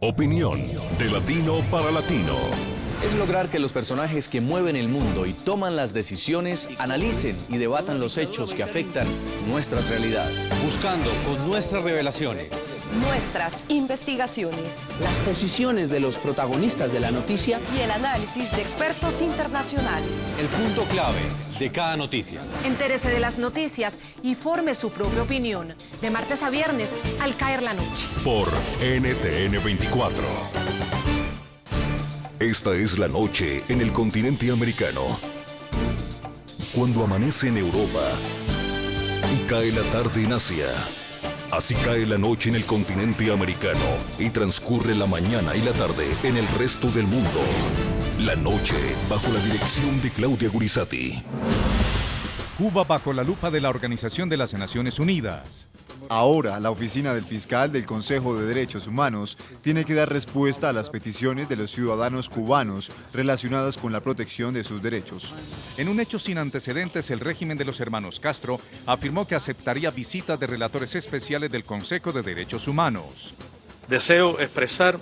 Opinión de latino para latino. Es lograr que los personajes que mueven el mundo y toman las decisiones analicen y debatan los hechos que afectan nuestras realidades. Buscando con nuestras revelaciones, nuestras investigaciones, las posiciones de los protagonistas de la noticia y el análisis de expertos internacionales. El punto clave de cada noticia. Entérese de las noticias y forme su propia opinión. De martes a viernes, al caer la noche. Por NTN 24. Esta es la noche en el continente americano. Cuando amanece en Europa y cae la tarde en Asia. Así cae la noche en el continente americano y transcurre la mañana y la tarde en el resto del mundo. La noche bajo la dirección de Claudia Gurizati. Cuba bajo la lupa de la Organización de las Naciones Unidas. Ahora, la oficina del fiscal del Consejo de Derechos Humanos tiene que dar respuesta a las peticiones de los ciudadanos cubanos relacionadas con la protección de sus derechos. En un hecho sin antecedentes, el régimen de los hermanos Castro afirmó que aceptaría visitas de relatores especiales del Consejo de Derechos Humanos. Deseo expresar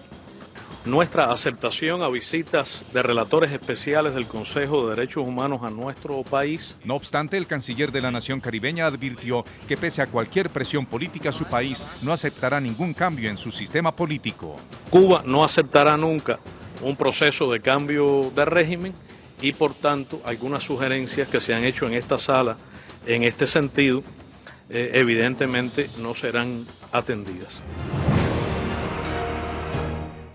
nuestra aceptación a visitas de relatores especiales del Consejo de Derechos Humanos a nuestro país. No obstante, el canciller de la nación caribeña advirtió que pese a cualquier presión política, su país no aceptará ningún cambio en su sistema político. Cuba no aceptará nunca un proceso de cambio de régimen y, por tanto, algunas sugerencias que se han hecho en esta sala en este sentido, evidentemente no serán atendidas.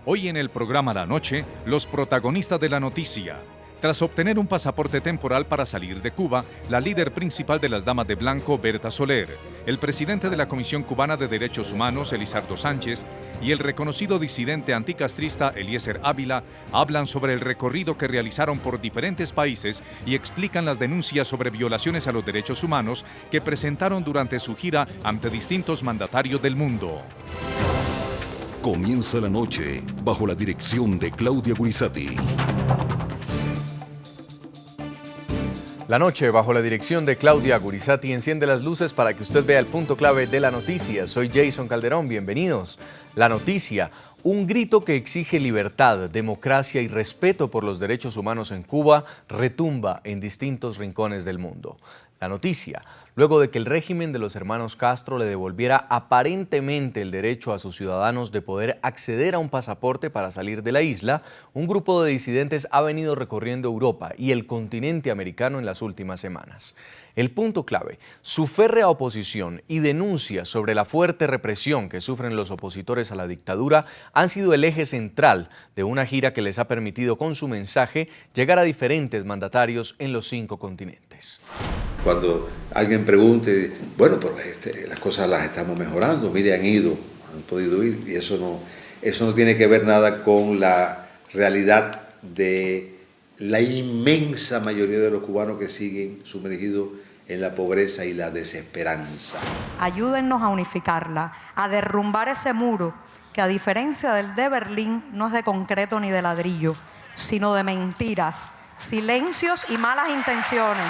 Hoy en el programa La Noche, los protagonistas de la noticia. Tras obtener un pasaporte temporal para salir de Cuba, la líder principal de las Damas de Blanco, Berta Soler, el presidente de la Comisión Cubana de Derechos Humanos, Elizardo Sánchez, y el reconocido disidente anticastrista, Eliezer Ávila, hablan sobre el recorrido que realizaron por diferentes países y explican las denuncias sobre violaciones a los derechos humanos que presentaron durante su gira ante distintos mandatarios del mundo. Comienza la noche bajo la dirección de Claudia Gurizati. La noche bajo la dirección de Claudia Gurizati enciende las luces para que usted vea el punto clave de la noticia. Soy Jason Calderón, bienvenidos. La noticia, un grito que exige libertad, democracia y respeto por los derechos humanos en Cuba retumba en distintos rincones del mundo. La noticia, luego de que el régimen de los hermanos Castro le devolviera aparentemente el derecho a sus ciudadanos de poder acceder a un pasaporte para salir de la isla, un grupo de disidentes ha venido recorriendo Europa y el continente americano en las últimas semanas. El punto clave, su férrea oposición y denuncias sobre la fuerte represión que sufren los opositores a la dictadura han sido el eje central de una gira que les ha permitido con su mensaje llegar a diferentes mandatarios en los 5 continentes. Cuando alguien pregunte, bueno, pero las cosas las estamos mejorando, mire, han podido ir, y eso no tiene que ver nada con la realidad de la inmensa mayoría de los cubanos que siguen sumergidos en la pobreza y la desesperanza. Ayúdennos a unificarla, a derrumbar ese muro que, a diferencia del de Berlín, no es de concreto ni de ladrillo, sino de mentiras, silencios y malas intenciones.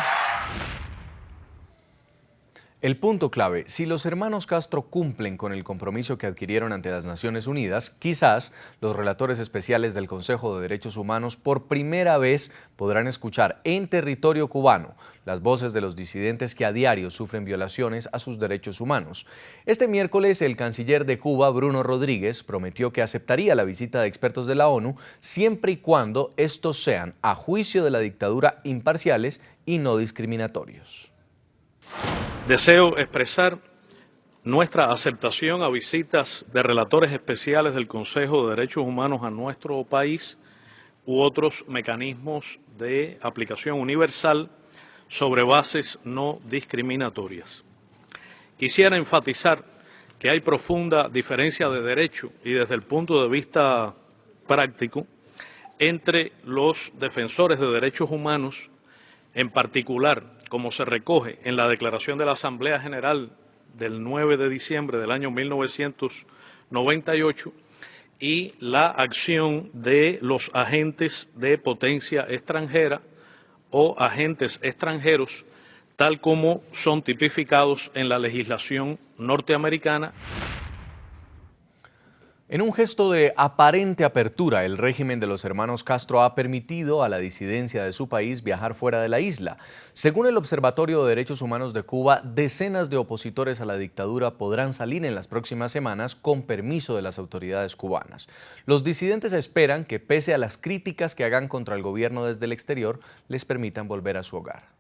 El punto clave, si los hermanos Castro cumplen con el compromiso que adquirieron ante las Naciones Unidas, quizás los relatores especiales del Consejo de Derechos Humanos por primera vez podrán escuchar en territorio cubano las voces de los disidentes que a diario sufren violaciones a sus derechos humanos. Este miércoles, el canciller de Cuba, Bruno Rodríguez, prometió que aceptaría la visita de expertos de la ONU siempre y cuando estos sean, a juicio de la dictadura, imparciales y no discriminatorios. Deseo expresar nuestra aceptación a visitas de relatores especiales del Consejo de Derechos Humanos a nuestro país u otros mecanismos de aplicación universal sobre bases no discriminatorias. Quisiera enfatizar que hay profunda diferencia de derecho y desde el punto de vista práctico entre los defensores de derechos humanos, en particular, como se recoge en la Declaración de la Asamblea General del 9 de diciembre del año 1998, y la acción de los agentes de potencia extranjera o agentes extranjeros, tal como son tipificados en la legislación norteamericana. En un gesto de aparente apertura, el régimen de los hermanos Castro ha permitido a la disidencia de su país viajar fuera de la isla. Según el Observatorio de Derechos Humanos de Cuba, decenas de opositores a la dictadura podrán salir en las próximas semanas con permiso de las autoridades cubanas. Los disidentes esperan que, pese a las críticas que hagan contra el gobierno desde el exterior, les permitan volver a su hogar.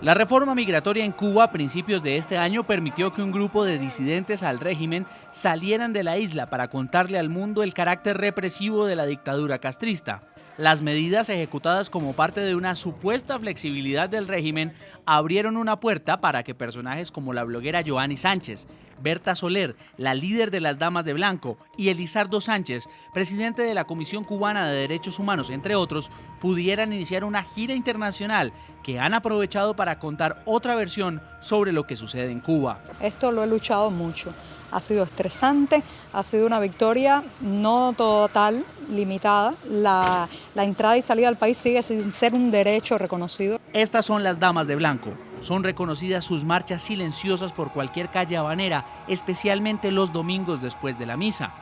La reforma migratoria en Cuba a principios de este año permitió que un grupo de disidentes al régimen salieran de la isla para contarle al mundo el carácter represivo de la dictadura castrista. Las medidas ejecutadas como parte de una supuesta flexibilidad del régimen abrieron una puerta para que personajes como la bloguera Joanny Sánchez, Berta Soler, la líder de las Damas de Blanco, y Elizardo Sánchez, presidente de la Comisión Cubana de Derechos Humanos, entre otros, pudieran iniciar una gira internacional que han aprovechado para contar otra versión sobre lo que sucede en Cuba. Esto lo he luchado mucho. Ha sido estresante, ha sido una victoria no total, limitada. La entrada y salida al país sigue sin ser un derecho reconocido. Estas son las Damas de Blanco. Son reconocidas sus marchas silenciosas por cualquier calle habanera, especialmente los domingos después de la misa.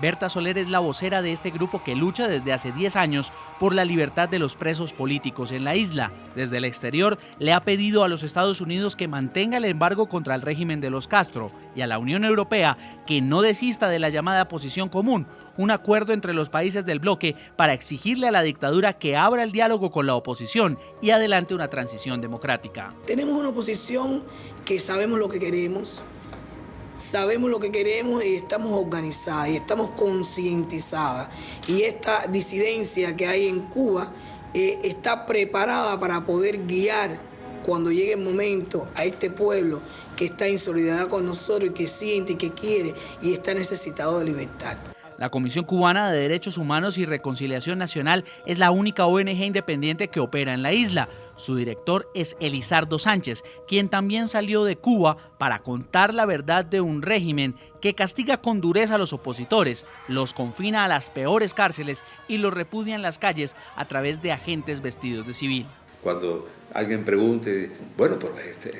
Berta Soler es la vocera de este grupo que lucha desde hace 10 años por la libertad de los presos políticos en la isla. Desde el exterior le ha pedido a los Estados Unidos que mantenga el embargo contra el régimen de los Castro y a la Unión Europea que no desista de la llamada posición común, un acuerdo entre los países del bloque para exigirle a la dictadura que abra el diálogo con la oposición y adelante una transición democrática. Tenemos una oposición que sabemos lo que queremos. Sabemos lo que queremos y estamos organizadas y estamos concientizadas. Y esta disidencia que hay en Cuba está preparada para poder guiar cuando llegue el momento a este pueblo que está en solidaridad con nosotros y que siente y que quiere y está necesitado de libertad. La Comisión Cubana de Derechos Humanos y Reconciliación Nacional es la única ONG independiente que opera en la isla. Su director es Elizardo Sánchez, quien también salió de Cuba para contar la verdad de un régimen que castiga con dureza a los opositores, los confina a las peores cárceles y los repudia en las calles a través de agentes vestidos de civil. Cuando alguien pregunte, bueno, pues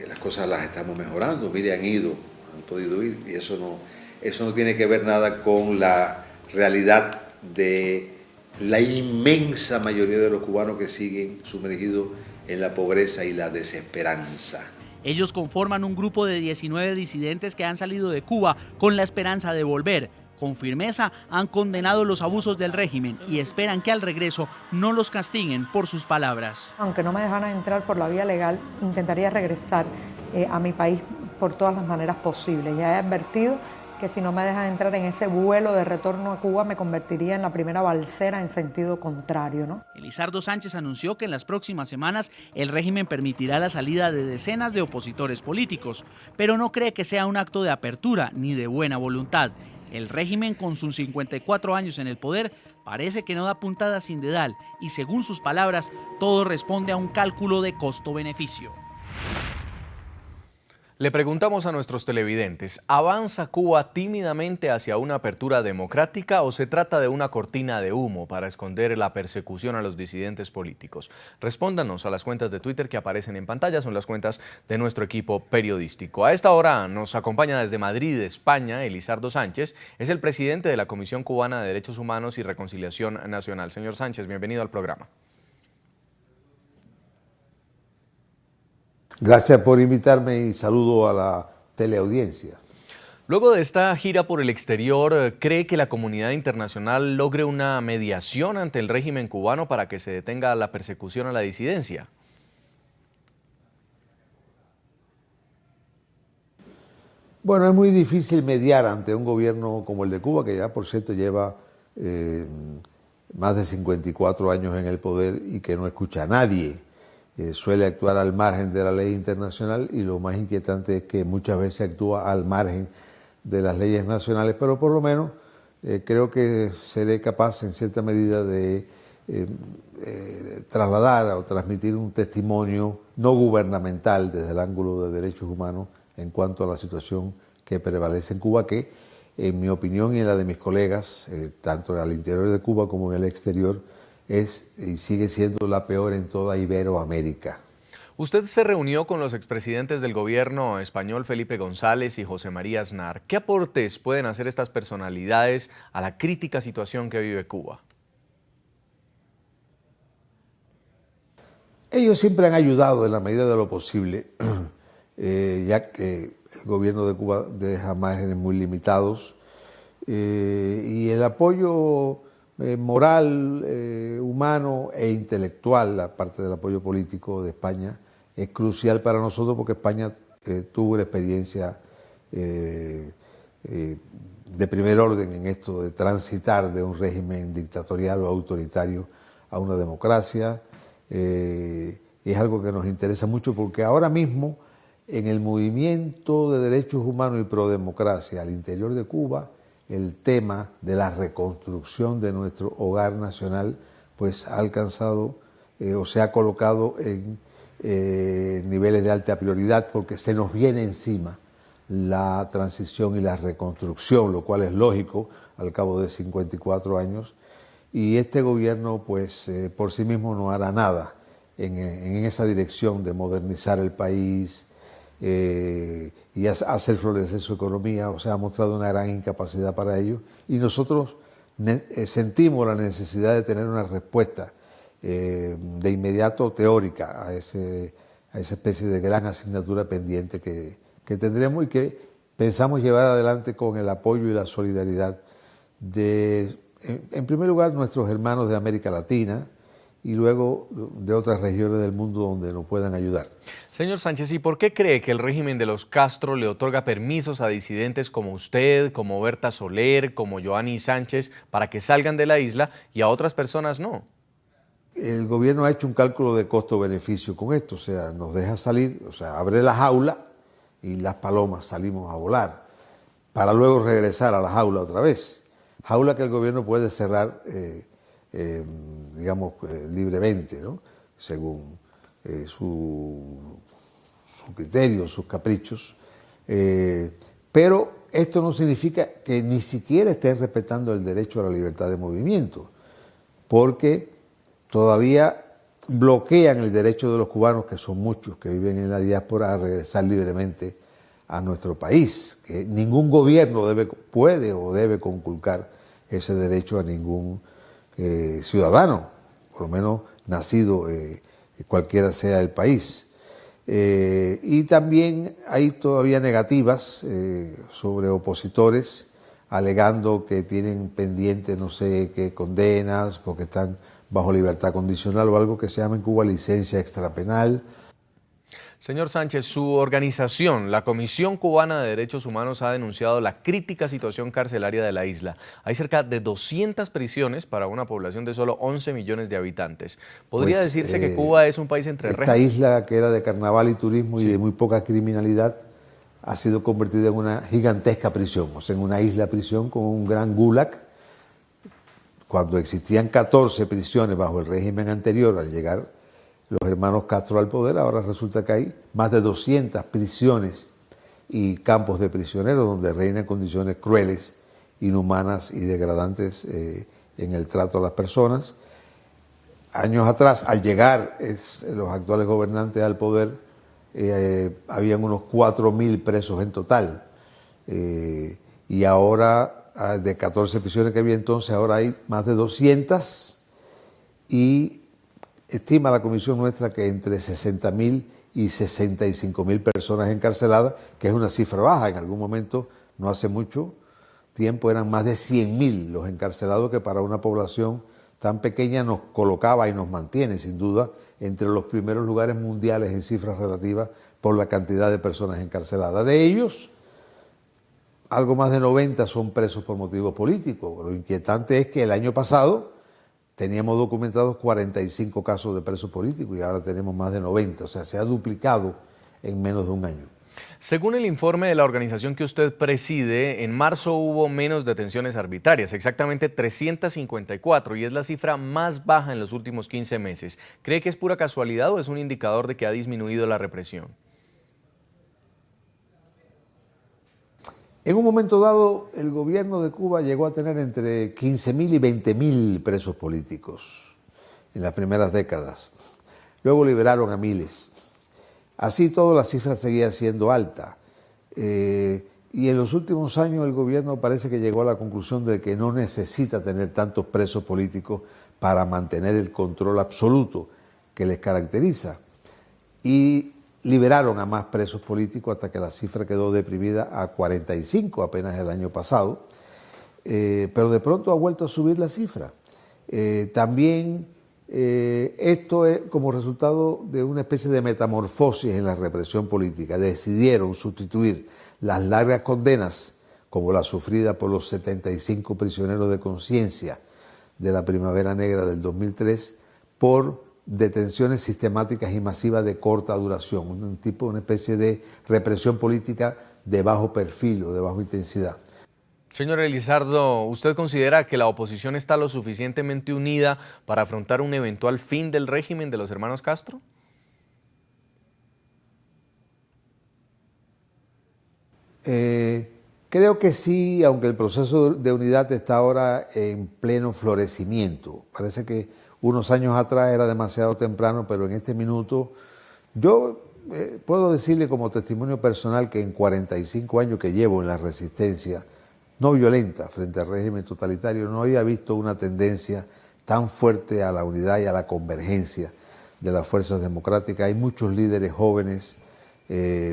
las cosas las estamos mejorando, mire, han podido ir, y eso no tiene que ver nada con la realidad de la inmensa mayoría de los cubanos que siguen sumergidos en la pobreza y la desesperanza. Ellos conforman un grupo de 19 disidentes que han salido de Cuba con la esperanza de volver. Con firmeza han condenado los abusos del régimen y esperan que al regreso no los castiguen por sus palabras. Aunque no me dejaran entrar por la vía legal, intentaría regresar a mi país por todas las maneras posibles. Ya he advertido que si no me dejan entrar en ese vuelo de retorno a Cuba me convertiría en la primera balsera en sentido contrario, ¿no? Elizardo Sánchez anunció que en las próximas semanas el régimen permitirá la salida de decenas de opositores políticos, pero no cree que sea un acto de apertura ni de buena voluntad. El régimen, con sus 54 años en el poder, parece que no da puntada sin dedal y, según sus palabras, todo responde a un cálculo de costo-beneficio. Le preguntamos a nuestros televidentes, ¿avanza Cuba tímidamente hacia una apertura democrática o se trata de una cortina de humo para esconder la persecución a los disidentes políticos? Respóndanos a las cuentas de Twitter que aparecen en pantalla, son las cuentas de nuestro equipo periodístico. A esta hora nos acompaña desde Madrid, España, Elizardo Sánchez, es el presidente de la Comisión Cubana de Derechos Humanos y Reconciliación Nacional. Señor Sánchez, bienvenido al programa. Gracias por invitarme y saludo a la teleaudiencia. Luego de esta gira por el exterior, ¿cree que la comunidad internacional logre una mediación ante el régimen cubano para que se detenga la persecución a la disidencia? Bueno, es muy difícil mediar ante un gobierno como el de Cuba, que ya por cierto lleva más de 54 años en el poder y que no escucha a nadie. Suele actuar al margen de la ley internacional y lo más inquietante es que muchas veces actúa al margen de las leyes nacionales, pero por lo menos creo que seré capaz en cierta medida de trasladar o transmitir un testimonio no gubernamental desde el ángulo de derechos humanos en cuanto a la situación que prevalece en Cuba, que en mi opinión y en la de mis colegas, tanto al interior de Cuba como en el exterior, es y sigue siendo la peor en toda Iberoamérica. Usted se reunió con los expresidentes del gobierno español Felipe González y José María Aznar. ¿Qué aportes pueden hacer estas personalidades a la crítica situación que vive Cuba? Ellos siempre han ayudado en la medida de lo posible, ya que el gobierno de Cuba deja márgenes muy limitados, y el apoyo moral, humano e intelectual, aparte del apoyo político de España, es crucial para nosotros porque España tuvo una experiencia de primer orden en esto de transitar de un régimen dictatorial o autoritario a una democracia. Es algo que nos interesa mucho porque ahora mismo en el movimiento de derechos humanos y prodemocracia al interior de Cuba, el tema de la reconstrucción de nuestro hogar nacional pues ha alcanzado o se ha colocado en niveles de alta prioridad porque se nos viene encima la transición y la reconstrucción, lo cual es lógico al cabo de 54 años. Y este gobierno, pues, por sí mismo no hará nada en esa dirección de modernizar el país y hacer florecer su economía. O sea, ha mostrado una gran incapacidad para ello. Y nosotros sentimos la necesidad de tener una respuesta de inmediato teórica a esa especie de gran asignatura pendiente que tendremos y que pensamos llevar adelante con el apoyo y la solidaridad de, en primer lugar, nuestros hermanos de América Latina y luego de otras regiones del mundo donde nos puedan ayudar. Señor Sánchez, ¿y por qué cree que el régimen de los Castro le otorga permisos a disidentes como usted, como Berta Soler, como Joanny Sánchez, para que salgan de la isla y a otras personas no? El gobierno ha hecho un cálculo de costo-beneficio con esto, o sea, nos deja salir, o sea, abre la jaula y las palomas salimos a volar, para luego regresar a la jaula otra vez. Jaula que el gobierno puede cerrar, digamos, libremente, ¿no? Según su criterio, sus caprichos. Pero esto no significa que ni siquiera estén respetando el derecho a la libertad de movimiento, porque todavía bloquean el derecho de los cubanos, que son muchos, que viven en la diáspora, a regresar libremente a nuestro país. Que ningún gobierno puede o debe conculcar ese derecho a ningún ciudadano, por lo menos nacido cualquiera sea el país. Y también hay todavía negativas sobre opositores, alegando que tienen pendientes no sé qué condenas, porque están bajo libertad condicional o algo que se llama en Cuba licencia extrapenal. Señor Sánchez, su organización, la Comisión Cubana de Derechos Humanos, ha denunciado la crítica situación carcelaria de la isla. Hay cerca de 200 prisiones para una población de solo 11 millones de habitantes. ¿Podría decirse que Cuba es un país entre esta isla, que era de carnaval y turismo y de muy poca criminalidad, ha sido convertida en una gigantesca prisión, o sea, en una isla prisión con un gran gulag. Cuando existían 14 prisiones bajo el régimen anterior, al llegar los hermanos Castro al poder, ahora resulta que hay más de 200 prisiones y campos de prisioneros donde reinan condiciones crueles, inhumanas y degradantes en el trato a las personas. Años atrás, al llegar los actuales gobernantes al poder, habían unos 4.000 presos en total. Y ahora, de 14 prisiones que había entonces, ahora hay más de 200 y estima la comisión nuestra que entre 60.000 y 65.000 personas encarceladas, que es una cifra baja. En algún momento, no hace mucho tiempo, eran más de 100.000 los encarcelados, que para una población tan pequeña nos colocaba y nos mantiene, sin duda, entre los primeros lugares mundiales en cifras relativas por la cantidad de personas encarceladas. De ellos, algo más de 90 son presos por motivos políticos. Lo inquietante es que el año pasado teníamos documentados 45 casos de presos políticos y ahora tenemos más de 90, o sea, se ha duplicado en menos de un año. Según el informe de la organización que usted preside, en marzo hubo menos detenciones arbitrarias, exactamente 354, y es la cifra más baja en los últimos 15 meses. ¿Cree que es pura casualidad o es un indicador de que ha disminuido la represión? En un momento dado, el gobierno de Cuba llegó a tener entre 15.000 y 20.000 presos políticos en las primeras décadas. Luego liberaron a miles. Así todo, la cifra seguía siendo alta. Y en los últimos años el gobierno parece que llegó a la conclusión de que no necesita tener tantos presos políticos para mantener el control absoluto que les caracteriza. Y liberaron a más presos políticos hasta que la cifra quedó deprimida a 45 apenas el año pasado. Pero de pronto ha vuelto a subir la cifra. También esto es como resultado de una especie de metamorfosis en la represión política. Decidieron sustituir las largas condenas, como la sufrida por los 75 prisioneros de conciencia de la Primavera Negra del 2003, por detenciones sistemáticas y masivas de corta duración, una especie de represión política de bajo perfil o de baja intensidad. Señor Elizardo, ¿usted considera que la oposición está lo suficientemente unida para afrontar un eventual fin del régimen de los hermanos Castro? Creo que sí, aunque el proceso de unidad está ahora en pleno florecimiento. Parece que unos años atrás era demasiado temprano, pero en este minuto yo puedo decirle como testimonio personal que en 45 años que llevo en la resistencia no violenta frente al régimen totalitario, no había visto una tendencia tan fuerte a la unidad y a la convergencia de las fuerzas democráticas. Hay muchos líderes jóvenes,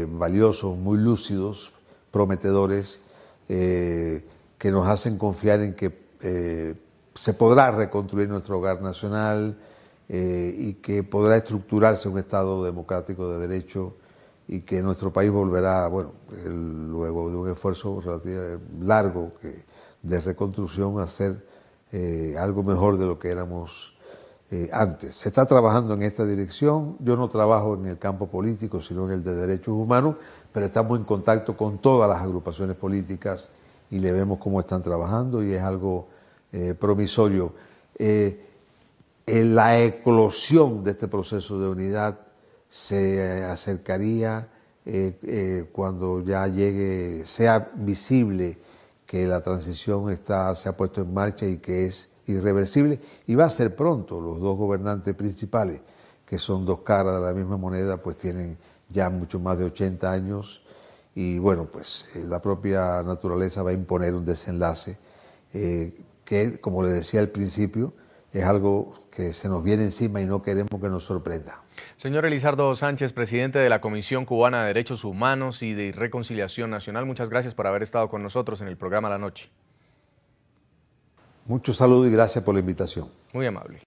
valiosos, muy lúcidos, prometedores, que nos hacen confiar en que se podrá reconstruir nuestro hogar nacional y que podrá estructurarse un Estado democrático de derecho y que nuestro país volverá, bueno, luego de un esfuerzo relativamente largo de reconstrucción, a ser algo mejor de lo que éramos antes. Se está trabajando en esta dirección. Yo no trabajo en el campo político, sino en el de derechos humanos, pero estamos en contacto con todas las agrupaciones políticas y le vemos cómo están trabajando y es algo promisorio. La eclosión de este proceso de unidad se acercaría cuando ya llegue, sea visible que la transición se ha puesto en marcha y que es irreversible, y va a ser pronto. Los dos gobernantes principales, que son dos caras de la misma moneda, pues tienen ya mucho más de 80 años y bueno, pues la propia naturaleza va a imponer un desenlace que, como le decía al principio, es algo que se nos viene encima y no queremos que nos sorprenda. Señor Elizardo Sánchez, presidente de la Comisión Cubana de Derechos Humanos y de Reconciliación Nacional, muchas gracias por haber estado con nosotros en el programa La Noche. Mucho saludo y gracias por la invitación. Muy amable.